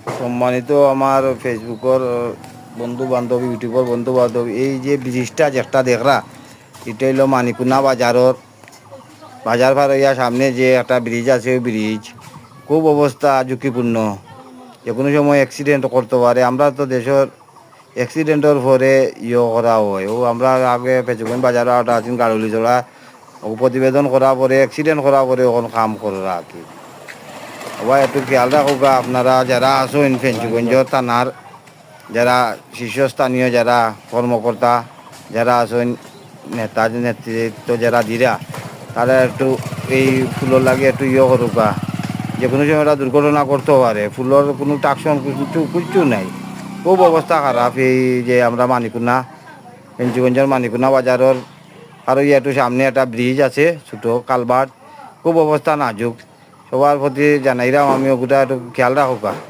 সম্মানিত আমার ফেসবুকের বন্ধু বান্ধব, ইউটিউবের বন্ধু বান্ধব, এই যে ব্রিজটা যেটা দেখরা, এটা হইল মানিকুনা বাজারর বাজার পার হইয়া সামনে যে একটা ব্রিজ আছে, ওই ব্রিজ খুব অবস্থা ঝুঁকিপূর্ণ। যে কোনো সময় অ্যাক্সিডেন্ট করতে পারে। আমরা তো দেশের অ্যাক্সিডেন্টের পরে করা হয়, ও আমরা আগে পেঁচুগঞ্জ বাজারে একটা আছেন গাড়লি জোড়া, ও প্রতিবেদন করা পরে অ্যাক্সিডেন্ট করা পরে ওখান কাম করা আর কি। আবার একটু খেয়াল রাখুকা আপনারা যারা আসেন পেঁচুগঞ্জ থানার, যারা শীর্ষস্থানীয় যারা কর্মকর্তা যারা আছেন, নেতা নেতৃত্ব যারা দিরা, তারা একটু এই ফুলের লাগে একটু করুকা। যে কোনো সময় একটা দুর্ঘটনা করতেও পারে, ফুলের কোনো টাকশন কিছু নাই। খুব অবস্থা খারাপ। এই যে আমরা মানিকুনা পেঞ্চুগঞ্জের মানিকুনা বাজারের আর একটু সামনে একটা ব্রিজ আছে, ছোটো কালভার্ট, খুব অবস্থা নাজুক। সবার প্রতি জানাইরাম আমি ওগুলা একটু খেয়াল রাখুকা।